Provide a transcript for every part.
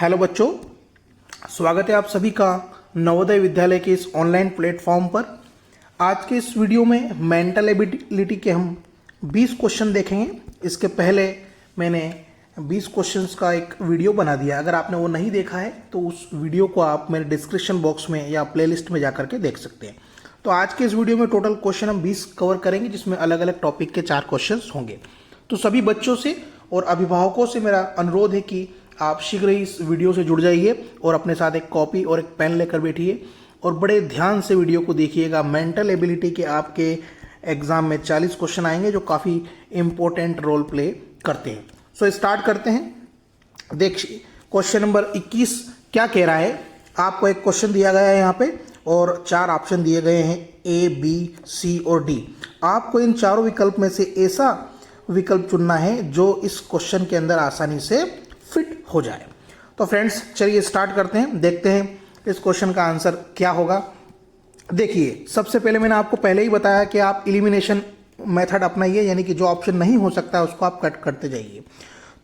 Hello बच्चों, स्वागत है आप सभी का नवोदय विद्यालय के इस ऑनलाइन प्लेटफॉर्म पर। आज के इस वीडियो में मेंटल एबिलिटी के हम 20 क्वेश्चन देखेंगे। इसके पहले मैंने 20 क्वेश्चंस का एक वीडियो बना दिया। अगर आपने वो नहीं देखा है तो उस वीडियो को आप मेरे डिस्क्रिप्शन बॉक्स में या प्लेलिस्ट में जा करके देख सकते हैं। तो आज के इस वीडियो में टोटल क्वेश्चन हम 20 कवर करेंगे, जिसमें अलग अलग टॉपिक के 4 क्वेश्चन होंगे। तो सभी बच्चों से और अभिभावकों से मेरा अनुरोध है कि आप शीघ्र ही इस वीडियो से जुड़ जाइए और अपने साथ एक कॉपी और एक पेन लेकर बैठिए और बड़े ध्यान से वीडियो को देखिएगा। मेंटल एबिलिटी के आपके एग्जाम में 40 क्वेश्चन आएंगे जो काफ़ी इंपॉर्टेंट रोल प्ले करते हैं। सो स्टार्ट करते हैं। देखिए क्वेश्चन नंबर 21 क्या कह रहा है। आपको एक क्वेश्चन दिया गया है यहाँ पे और 4 ऑप्शन दिए गए हैं A, B, C और D। आपको इन चारों विकल्प में से ऐसा विकल्प चुनना है जो इस क्वेश्चन के अंदर आसानी से फिट हो जाए। तो फ्रेंड्स चलिए स्टार्ट करते हैं, देखते हैं इस क्वेश्चन का आंसर क्या होगा। देखिए सबसे पहले मैंने आपको पहले ही बताया कि आप एलिमिनेशन मेथड अपनाइए, यानी कि जो ऑप्शन नहीं हो सकता है उसको आप कट करते जाइए।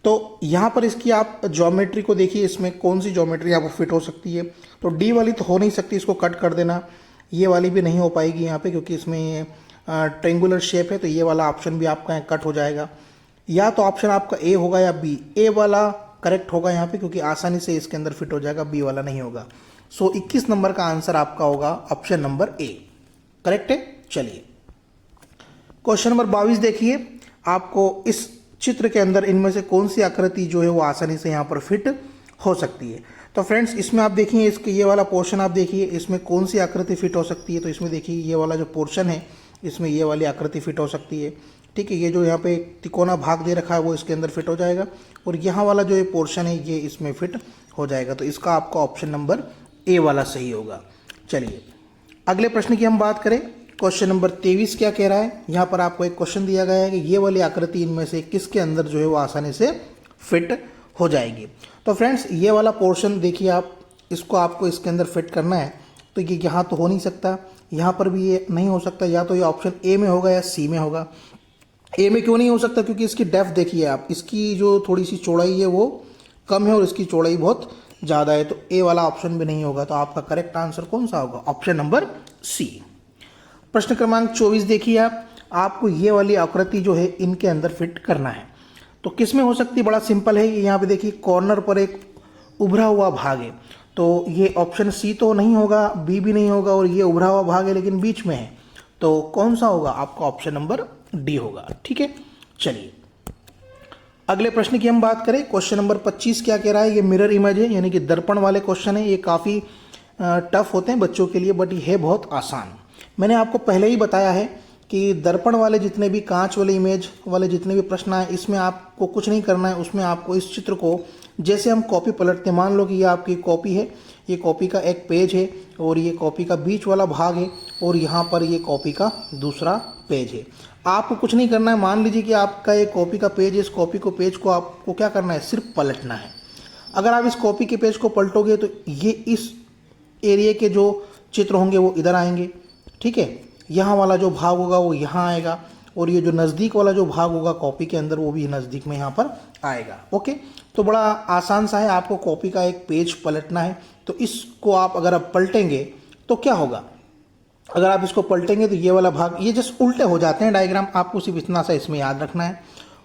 तो यहाँ पर इसकी आप ज्योमेट्री को देखिए, इसमें कौन सी ज्योमेट्री आपको फिट हो सकती है। तो डी वाली तो हो नहीं सकती, इसको कट कर देना। ये वाली भी नहीं हो पाएगी यहाँ पे क्योंकि इसमें ट्रेंगुलर शेप है, तो ये वाला ऑप्शन भी आपका कट हो जाएगा। या तो ऑप्शन आपका ए होगा या बी। ए वाला करेक्ट होगा यहाँ पे क्योंकि आसानी से इसके अंदर फिट हो जाएगा, बी वाला नहीं होगा। सो 21 नंबर का आंसर आपका होगा ऑप्शन नंबर ए, करेक्ट है। चलिए क्वेश्चन नंबर 22 देखिए। आपको इस चित्र के अंदर इनमें से कौन सी आकृति जो है वो आसानी से यहाँ पर फिट हो सकती है। तो फ्रेंड्स इसमें आप देखिए, इसके ये वाला पोर्शन आप देखिए, इसमें कौन सी आकृति फिट हो सकती है। तो इसमें देखिए ये वाला जो पोर्शन है, इसमें ये वाली आकृति फिट हो सकती है। ठीक है, ये जो यहाँ पे तिकोना भाग दे रखा है वो इसके अंदर फिट हो जाएगा और यहाँ वाला जो ये पोर्शन है ये इसमें फिट हो जाएगा। तो इसका आपका ऑप्शन नंबर ए वाला सही होगा। चलिए अगले प्रश्न की हम बात करें। क्वेश्चन नंबर 23 क्या कह रहा है। यहाँ पर आपको एक क्वेश्चन दिया गया है कि ये वाली आकृति इनमें से किसके अंदर जो है वो आसानी से फिट हो जाएगी। तो फ्रेंड्स ये वाला पोर्शन देखिए, आप इसको आपको इसके अंदर फिट करना है। तो ये यहाँ तो हो नहीं सकता, यहाँ पर भी ये नहीं हो सकता। या तो ये ऑप्शन ए में होगा या सी में होगा। ए में क्यों नहीं हो सकता? क्योंकि इसकी डेप्थ देखिए आप, इसकी जो थोड़ी सी चौड़ाई है वो कम है और इसकी चौड़ाई बहुत ज़्यादा है। तो ए वाला ऑप्शन भी नहीं होगा। तो आपका करेक्ट आंसर कौन सा होगा? Option number C. प्रश्न क्रमांक 24 देखिए आप। आपको ये वाली आकृति जो है इनके अंदर फिट करना है। तो किस में हो सकती है? बड़ा सिंपल है। यहाँ पे देखिए कॉर्नर पर एक उभरा हुआ भाग है, तो ये ऑप्शन सी तो नहीं होगा, बी भी नहीं होगा और ये उभरा हुआ भाग है लेकिन बीच में है। तो कौन सा होगा? आपका ऑप्शन नंबर डी होगा। ठीक है, चलिए अगले प्रश्न की हम बात करें। क्वेश्चन नंबर 25 क्या कह रहा है। ये मिरर इमेज है, यानी कि दर्पण वाले क्वेश्चन है। ये काफ़ी टफ होते हैं बच्चों के लिए, बट ये है बहुत आसान। मैंने आपको पहले ही बताया है कि दर्पण वाले जितने भी, कांच वाले इमेज वाले जितने भी प्रश्न आए, इसमें आपको कुछ नहीं करना है। उसमें आपको इस चित्र को जैसे हम कॉपी पलटते हैं, मान लो कि ये आपकी कॉपी है, ये कॉपी का एक पेज है और ये कॉपी का बीच वाला भाग है और यहाँ पर ये कॉपी का दूसरा पेज है। आपको कुछ नहीं करना है। मान लीजिए कि आपका ये कॉपी का पेज है, इस कॉपी को पेज को आपको क्या करना है? सिर्फ पलटना है। अगर आप इस कॉपी के पेज को पलटोगे तो ये इस एरिया के जो चित्र होंगे वो इधर आएंगे। ठीक है, यहाँ वाला जो भाग होगा वो यहाँ आएगा और ये जो नज़दीक वाला जो भाग होगा कॉपी के अंदर वो भी नज़दीक में यहाँ पर आएगा। ओके, तो बड़ा आसान सा है। आपको कॉपी का एक पेज पलटना है। तो इसको आप अगर आप पलटेंगे तो क्या होगा? अगर आप इसको पलटेंगे तो ये वाला भाग, ये जस्ट उल्टे हो जाते हैं डायग्राम। आपको सिर्फ इतना सा इसमें याद रखना है।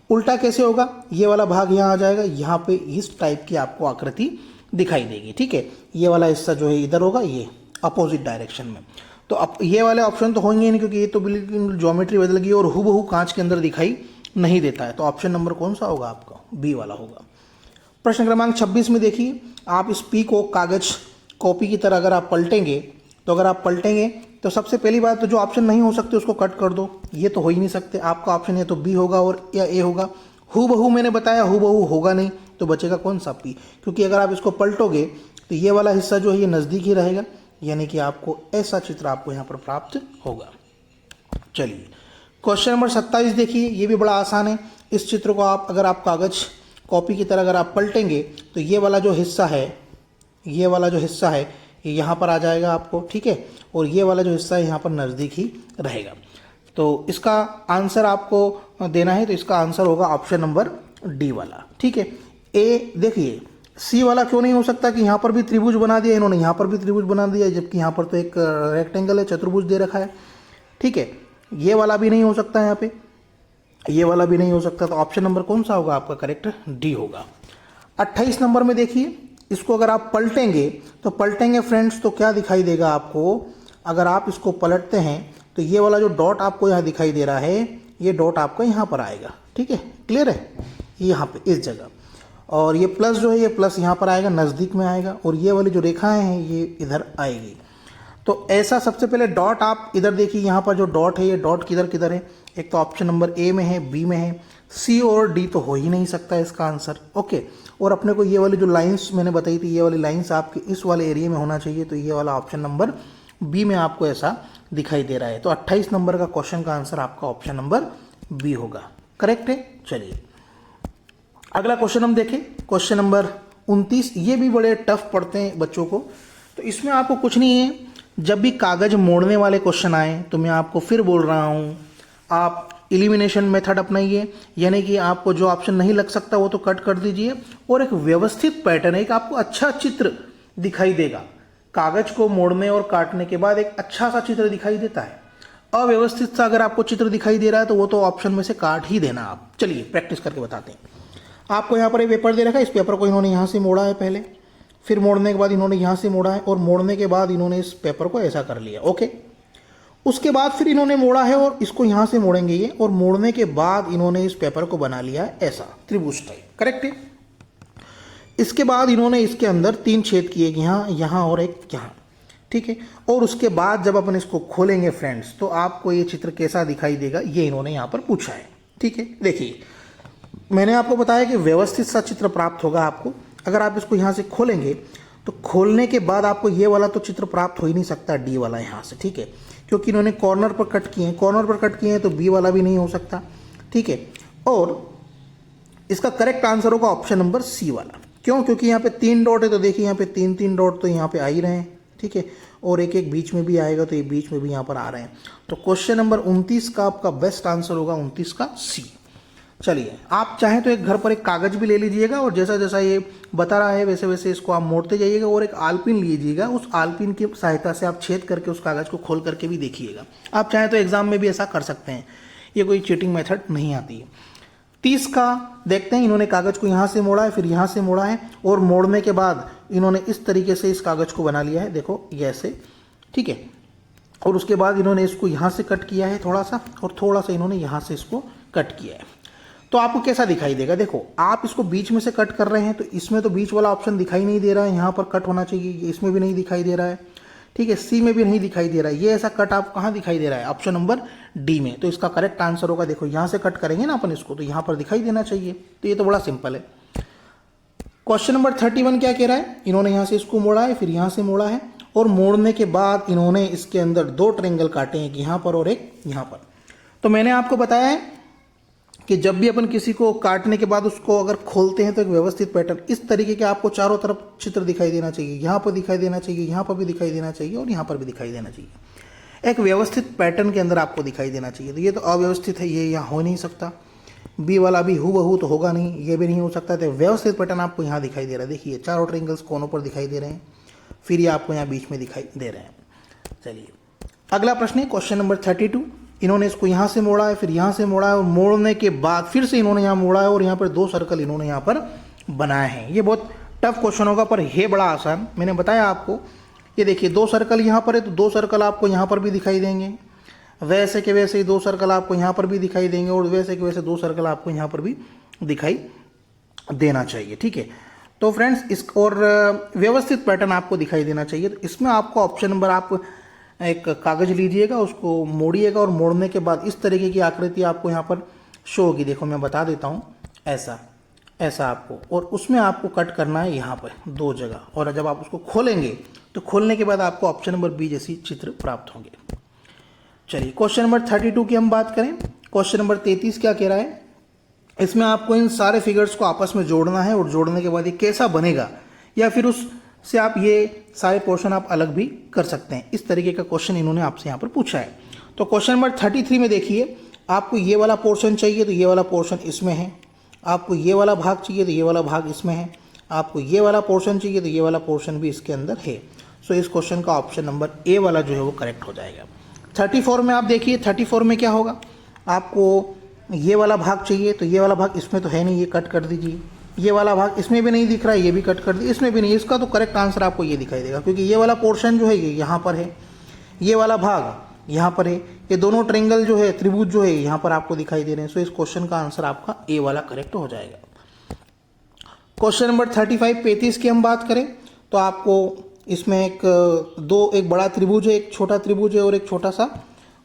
उल्टा कैसे होगा? ये वाला भाग यहाँ आ जाएगा, यहाँ पे इस टाइप की आपको आकृति दिखाई देगी। ठीक है, ये वाला हिस्सा जो है इधर होगा, ये अपोजिट डायरेक्शन में। तो अब ये वाले ऑप्शन तो होंगे नहीं क्योंकि ये तो बिल्कुल ज्योमेट्री बदल गई और हूबहू कांच के अंदर दिखाई नहीं देता है। तो ऑप्शन नंबर कौन सा होगा? आपका बी वाला होगा। प्रश्न क्रमांक 26 में देखिए। आप इस पी को कागज कॉपी की तरह अगर आप पलटेंगे, तो अगर आप पलटेंगे तो सबसे पहली बात तो जो ऑप्शन नहीं हो सकते उसको कट कर दो। ये तो हो ही नहीं सकते। आपका ऑप्शन या तो बी होगा और या ए होगा। हूबहू मैंने बताया हूबहू होगा नहीं, तो बचेगा कौन सा? पी। क्योंकि अगर आप इसको पलटोगे तो ये वाला हिस्सा जो है ये नज़दीक ही रहेगा, यानी कि आपको ऐसा चित्र आपको यहाँ पर प्राप्त होगा। चलिए क्वेश्चन नंबर 27 देखिए। ये भी बड़ा आसान है। इस चित्र को आप अगर आप कागज कॉपी की तरह अगर आप पलटेंगे तो ये वाला जो हिस्सा है, ये वाला जो हिस्सा है ये यहाँ पर आ जाएगा आपको। ठीक है, और ये वाला जो हिस्सा है यहाँ पर नज़दीक ही रहेगा। तो इसका आंसर आपको देना है, तो इसका आंसर होगा ऑप्शन नंबर डी वाला। ठीक है, ए देखिए सी वाला क्यों नहीं हो सकता कि यहाँ पर भी त्रिभुज बना दिया इन्होंने, यहाँ पर भी त्रिभुज बना दिया, जबकि यहाँ पर तो एक रेक्टेंगल है, चतुर्भुज दे रखा है। ठीक है, ये वाला भी नहीं हो सकता, यहाँ पे ये वाला भी नहीं हो सकता। तो ऑप्शन नंबर कौन सा होगा आपका करेक्ट? डी होगा। 28 नंबर में देखिए, इसको अगर आप पलटेंगे तो पलटेंगे फ्रेंड्स तो क्या दिखाई देगा आपको? अगर आप इसको पलटते हैं तो ये वाला जो डॉट आपको यहाँ दिखाई दे रहा है, ये डॉट आपको यहाँ पर आएगा। ठीक है, क्लियर है, यहाँ पे इस जगह। और ये प्लस जो है, ये प्लस यहाँ पर आएगा, नज़दीक में आएगा, और ये वाली जो रेखाएं हैं ये इधर आएगी। तो ऐसा सबसे पहले डॉट आप इधर देखिए, यहाँ पर जो डॉट है ये डॉट किधर किधर है? एक तो ऑप्शन नंबर ए में है, बी में है, सी और डी तो हो ही नहीं सकता इसका आंसर। ओके, और अपने को ये वाली जो लाइंस मैंने बताई थी, ये वाली लाइंस आपके इस वाले एरिया में होना चाहिए, तो ये वाला ऑप्शन नंबर बी में आपको ऐसा दिखाई दे रहा है। तो 28 नंबर का क्वेश्चन का आंसर आपका ऑप्शन नंबर बी होगा। करेक्ट है। चलिए अगला क्वेश्चन हम देखें, क्वेश्चन नंबर 29। ये भी बड़े टफ पड़ते हैं बच्चों को। तो इसमें आपको कुछ नहीं है, जब भी कागज मोड़ने वाले क्वेश्चन आए तो मैं आपको फिर बोल रहा हूँ, आप एलिमिनेशन मेथड अपनाइए, यानी कि आपको जो ऑप्शन नहीं लग सकता वो तो कट कर दीजिए, और एक व्यवस्थित पैटर्न, एक आपको अच्छा चित्र दिखाई देगा। कागज को मोड़ने और काटने के बाद एक अच्छा सा चित्र दिखाई देता है। अव्यवस्थित सा अगर आपको चित्र दिखाई दे रहा है तो वो तो ऑप्शन में से काट ही देना आप। चलिए प्रैक्टिस करके बताते हैं। आपको यहाँ पर एक पेपर दे रखा है, इस पेपर को इन्होंने यहाँ से मोड़ा है पहले, फिर मोड़ने के बाद इन्होंने यहाँ से मोड़ा है, और मोड़ने के बाद इन्होंने इस पेपर को ऐसा कर लिया। ओके, उसके बाद फिर इन्होंने मोड़ा है और इसको यहाँ से मोड़ेंगे ये, और मोड़ने के बाद इन्होंने इस पेपर को बना लिया है ऐसा त्रिभुज टाइप। करेक्ट है। इसके बाद इन्होंने इसके अंदर 3 छेद किए, यहाँ, यहाँ और एक यहाँ। ठीक है, और उसके बाद जब अपन इसको खोलेंगे फ्रेंड्स तो आपको ये चित्र कैसा दिखाई देगा, ये इन्होंने यहाँ पर पूछा है। ठीक है, देखिए मैंने आपको बताया कि व्यवस्थित सा चित्र प्राप्त होगा आपको। अगर आप इसको यहाँ से खोलेंगे तो खोलने के बाद आपको ये वाला तो चित्र प्राप्त हो ही नहीं सकता, डी वाला यहाँ से। ठीक है, क्योंकि इन्होंने कॉर्नर पर कट किए हैं, कॉर्नर पर कट किए हैं तो बी वाला भी नहीं हो सकता। ठीक है, और इसका करेक्ट आंसर होगा ऑप्शन नंबर सी वाला। क्यों? क्योंकि यहाँ पे 3 डॉट है, तो देखिए यहाँ पे 3 डॉट तो यहाँ पे आ ही रहे हैं। ठीक है, और एक एक बीच में भी आएगा, तो ये बीच में भी यहाँ पर आ रहे हैं। तो क्वेश्चन नंबर 29 का आपका बेस्ट आंसर होगा 29 का सी। चलिए, आप चाहें तो एक घर पर एक कागज भी ले लीजिएगा, और जैसा जैसा ये बता रहा है वैसे वैसे इसको आप मोड़ते जाइएगा, और एक आलपिन लीजिएगा, उस आलपिन की सहायता से आप छेद करके उस कागज को खोल करके भी देखिएगा। आप चाहें तो एग्जाम में भी ऐसा कर सकते हैं, ये कोई चीटिंग मेथड नहीं आती है। 30 का देखते हैं, इन्होंने कागज को यहाँ से मोड़ा है, फिर यहाँ से मोड़ा है, और मोड़ने के बाद इन्होंने इस तरीके से इस कागज को बना लिया है, देखो ये ऐसे। ठीक है, और उसके बाद इन्होंने इसको यहाँ से कट किया है थोड़ा सा, और थोड़ा सा इन्होंने यहाँ से इसको कट किया है। तो आपको कैसा दिखाई देगा? देखो, आप इसको बीच में से कट कर रहे हैं तो इसमें तो बीच वाला ऑप्शन दिखाई नहीं दे रहा है, यहाँ पर कट होना चाहिए, इसमें भी नहीं दिखाई दे रहा है। ठीक है, सी में भी नहीं दिखाई दे रहा है, ये ऐसा कट आप कहाँ दिखाई दे रहा है? ऑप्शन नंबर डी में। तो इसका करेक्ट आंसर होगा, देखो यहाँ से कट करेंगे ना अपन इसको, तो यहाँ पर दिखाई देना चाहिए। तो ये तो बड़ा सिंपल है। क्वेश्चन नंबर 31 क्या कह रहा है? इन्होंने यहाँ से इसको मोड़ा है, फिर यहाँ से मोड़ा है, और मोड़ने के बाद इन्होंने इसके अंदर 2 ट्रायंगल काटे हैं, एक यहाँ पर और एक यहाँ पर। तो मैंने आपको बताया है कि जब भी अपन किसी को काटने के बाद उसको अगर खोलते हैं तो एक व्यवस्थित पैटर्न इस तरीके के आपको चारों तरफ चित्र दिखाई देना चाहिए। यहाँ पर दिखाई देना चाहिए, यहाँ पर भी दिखाई देना चाहिए, और यहाँ पर भी दिखाई देना चाहिए। एक व्यवस्थित पैटर्न के अंदर आपको दिखाई देना चाहिए। तो ये तो अव्यवस्थित है, ये यहाँ हो नहीं सकता। बी वाला भी हूबहू तो होगा नहीं, ये भी नहीं हो सकता। तो व्यवस्थित पैटर्न आपको यहाँ दिखाई दे रहा है। देखिए चारों ट्रायंगल्स कोनों पर दिखाई दे रहे हैं, फिर ये आपको यहाँ बीच में दिखाई दे रहे हैं। चलिए अगला प्रश्न है क्वेश्चन नंबर 32। इन्होंने इसको यहाँ से मोड़ा है, फिर यहाँ से मोड़ा है, और मोड़ने के बाद फिर से इन्होंने यहाँ मोड़ा है, और यहाँ पर 2 सर्कल इन्होंने यहाँ पर बनाए हैं। ये बहुत टफ क्वेश्चन होगा, पर ये बड़ा आसान। मैंने बताया आपको, ये देखिए 2 सर्कल यहाँ पर है, तो 2 सर्कल आपको यहाँ पर भी दिखाई देंगे, वैसे के वैसे ही 2 सर्कल आपको यहाँ पर भी दिखाई देंगे, और वैसे के वैसे 2 सर्कल आपको यहाँ पर भी दिखाई देना चाहिए। ठीक है, तो फ्रेंड्स इस और व्यवस्थित पैटर्न आपको दिखाई देना चाहिए। तो इसमें आपको ऑप्शन नंबर, आप एक कागज लीजिएगा, उसको मोड़िएगा, और मोड़ने के बाद इस तरीके की आकृति आपको यहाँ पर शो होगी। देखो मैं बता देता हूँ, ऐसा ऐसा आपको, और उसमें आपको कट करना है यहाँ पर 2 जगह, और जब आप उसको खोलेंगे तो खोलने के बाद आपको ऑप्शन नंबर बी जैसी चित्र प्राप्त होंगे। चलिए क्वेश्चन नंबर 32 की हम बात करें। क्वेश्चन नंबर 33 क्या कह रहा है? इसमें आपको इन सारे फिगर्स को आपस में जोड़ना है, और जोड़ने के बाद ये कैसा बनेगा, या फिर उससे आप ये सारे पोर्शन आप अलग भी कर सकते हैं। इस तरीके का क्वेश्चन इन्होंने आपसे यहाँ पर पूछा है। तो क्वेश्चन नंबर 33 में देखिए, आपको ये वाला पोर्शन चाहिए तो ये वाला पोर्शन इसमें है, आपको ये वाला भाग चाहिए तो ये वाला भाग इसमें है, आपको ये वाला पोर्शन चाहिए तो ये वाला पोर्शन भी इसके अंदर है। सो इस क्वेश्चन का ऑप्शन नंबर ए वाला जो है वो करेक्ट हो जाएगा। 34 में आप देखिए, 34 में क्या होगा, आपको ये वाला भाग चाहिए तो ये वाला भाग इसमें तो है नहीं, ये कट कर दीजिए। ये वाला भाग इसमें भी नहीं दिख रहा है, ये भी कट कर दीजिए, इसमें भी नहीं। इसका तो करेक्ट आंसर आपको ये दिखाई देगा, क्योंकि ये वाला पोर्शन जो है ये यहाँ पर है, ये वाला भाग यहाँ पर है, ये दोनों ट्रेंगल जो है, त्रिभुज जो है यहाँ पर आपको दिखाई दे रहे हैं। सो इस क्वेश्चन का आंसर आपका ए वाला करेक्ट हो जाएगा। क्वेश्चन नंबर 35 की हम बात करें तो आपको इसमें एक बड़ा त्रिभुज है, एक छोटा त्रिभुज है और एक छोटा सा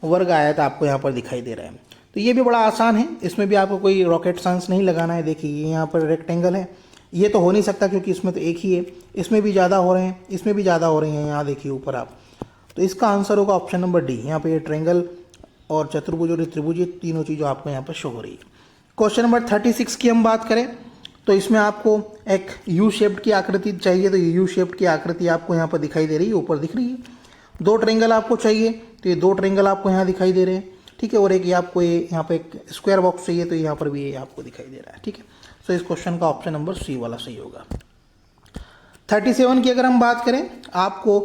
वर्ग आयत आपको यहाँ पर दिखाई दे रहा है। तो ये भी बड़ा आसान है, इसमें भी आपको कोई रॉकेट साइंस नहीं लगाना है। देखिए ये यहाँ पर रेक्टेंगल है, ये तो हो नहीं सकता क्योंकि इसमें तो एक ही है, इसमें भी ज़्यादा हो रहे हैं, इसमें भी ज़्यादा हो रहे हैं, यहाँ देखिए ऊपर आप। तो इसका आंसर होगा ऑप्शन नंबर डी। यहाँ पे ये ट्रेंगल और चतुर्भुज और त्रिभुज, ये तीनों चीज़ें आपको यहाँ पर शो हो रही है। क्वेश्चन नंबर 36 की हम बात करें तो इसमें आपको एक यू शेप्ड की आकृति चाहिए, तो ये यू शेप्ड की आकृति आपको यहाँ पर दिखाई दे रही है, ऊपर दिख रही है। 2 ट्रेंगल आपको चाहिए तो ये 2 ट्रेंगल आपको यहाँ दिखाई दे रहे हैं, ठीक है। और एक ये आपको यहाँ पे एक स्क्वायर बॉक्स चाहिए तो यहाँ पर भी ये आपको दिखाई दे रहा है, ठीक है। सो इस क्वेश्चन का ऑप्शन नंबर सी वाला सही होगा। 37 की अगर हम बात करें, आपको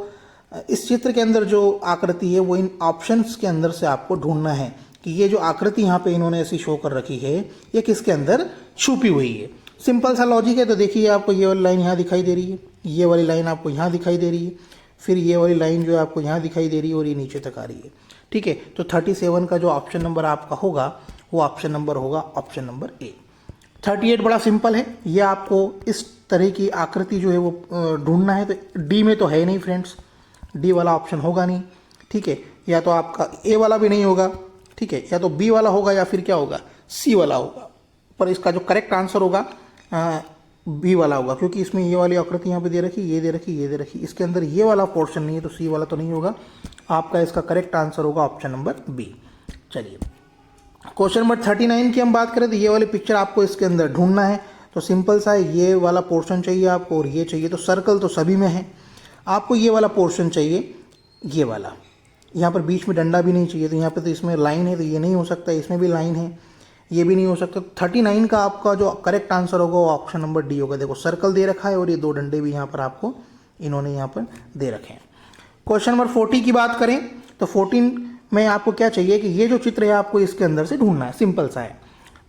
इस चित्र के अंदर जो आकृति है वो इन ऑप्शंस के अंदर से आपको ढूंढना है कि ये जो आकृति यहाँ पे इन्होंने ऐसी शो कर रखी है ये किसके अंदर छुपी हुई है। सिंपल सा लॉजिक है। तो देखिए आपको ये वाली लाइन यहाँ दिखाई दे रही है, ये वाली लाइन आपको यहाँ दिखाई दे रही है, फिर ये वाली लाइन जो है आपको यहाँ दिखाई दे रही है और ये नीचे तक आ रही है, ठीक है। तो 37 का जो ऑप्शन नंबर आपका होगा वो ऑप्शन नंबर होगा ऑप्शन नंबर ए। 38 बड़ा सिंपल है, ये आपको इस तरह की आकृति जो है वो ढूंढना है। तो डी में तो है नहीं फ्रेंड्स, डी वाला ऑप्शन होगा नहीं, ठीक है। या तो आपका ए वाला भी नहीं होगा, ठीक है, या तो बी वाला होगा या फिर क्या होगा, सी वाला होगा। पर इसका जो करेक्ट आंसर होगा बी वाला होगा, क्योंकि इसमें ये वाली आकृति यहाँ पे दे रखी, ये दे रखी, ये दे रखी, इसके अंदर ये वाला पोर्शन नहीं है, तो सी वाला तो नहीं होगा। आपका इसका करेक्ट आंसर होगा ऑप्शन नंबर बी। चलिए क्वेश्चन नंबर 39 की हम बात करें तो ये वाली पिक्चर आपको इसके अंदर ढूंढना है। तो सिंपल सा है, ये वाला पोर्शन चाहिए आपको और ये चाहिए। तो सर्कल तो सभी में है, आपको ये वाला पोर्शन चाहिए, ये वाला। यहाँ पर बीच में डंडा भी नहीं चाहिए, तो यहाँ पे तो इसमें लाइन है तो ये नहीं हो सकता, इसमें भी लाइन है, ये भी नहीं हो सकता। 39 का आपका जो करेक्ट आंसर होगा वो ऑप्शन नंबर डी होगा। देखो सर्कल दे रखा है और ये 2 डंडे भी यहाँ पर आपको इन्होंने यहाँ पर दे रखे हैं। क्वेश्चन नंबर 40 की बात करें तो 14 में आपको क्या चाहिए कि ये जो चित्र है आपको इसके अंदर से ढूंढना है, सिंपल सा है।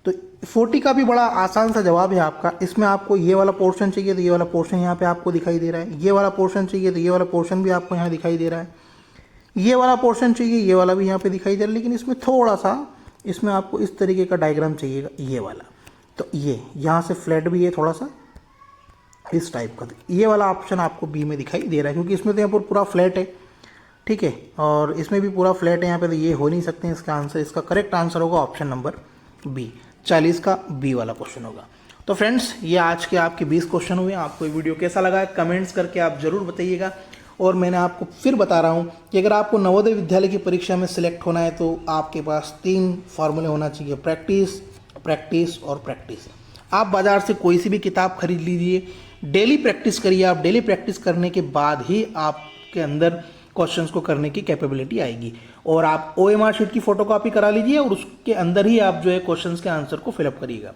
तो 40 का भी बड़ा आसान सा जवाब है आपका। इसमें आपको ये वाला पोर्शन चाहिए तो ये वाला पोर्शन यहाँ पे आपको दिखाई दे रहा है, ये वाला पोर्शन चाहिए तो ये वाला पोर्शन भी आपको यहाँ दिखाई दे रहा है, ये वाला पोर्शन चाहिए, ये वाला भी यहाँ पे दिखाई दे रहा है। लेकिन इसमें थोड़ा सा, इसमें आपको इस तरीके का डायग्राम चाहिएगा, ये वाला। तो ये यहाँ से फ्लैट भी है थोड़ा सा इस टाइप का, ये वाला ऑप्शन आपको बी में दिखाई दे रहा है, क्योंकि इसमें तो यहाँ पर पूरा फ्लैट है, ठीक है, और इसमें भी पूरा फ्लैट है यहाँ पे, तो ये हो नहीं सकते हैं इसका आंसर। इसका करेक्ट आंसर होगा ऑप्शन नंबर बी। 40 का बी वाला क्वेश्चन होगा। तो फ्रेंड्स ये आज के आपके 20 क्वेश्चन हुए। आपको ये वीडियो कैसा लगा कमेंट्स करके आप जरूर बताइएगा। और मैंने आपको फिर बता रहा हूँ कि अगर आपको नवोदय विद्यालय की परीक्षा में सिलेक्ट होना है तो आपके पास 3 फॉर्मूले होना चाहिए, प्रैक्टिस, प्रैक्टिस और प्रैक्टिस। आप बाज़ार से कोई सी भी किताब खरीद लीजिए, डेली प्रैक्टिस करिए। आप डेली प्रैक्टिस करने के बाद ही आपके अंदर क्वेश्चंस को करने की कैपेबिलिटी आएगी। और आप OMR शीट की फोटोकॉपी करा लीजिए और उसके अंदर ही आप जो है क्वेश्चंस के आंसर को फिलअप करिएगा।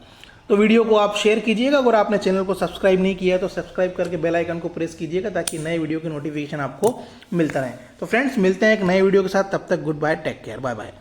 तो वीडियो को आप शेयर कीजिएगा। अगर आपने चैनल को सब्सक्राइब नहीं किया है तो सब्सक्राइब करके बेल आइकन को प्रेस कीजिएगा ताकि नए वीडियो की नोटिफिकेशन आपको मिलता रहे। तो फ्रेंड्स मिलते हैं एक नए वीडियो के साथ, तब तक good bye, take care, bye bye.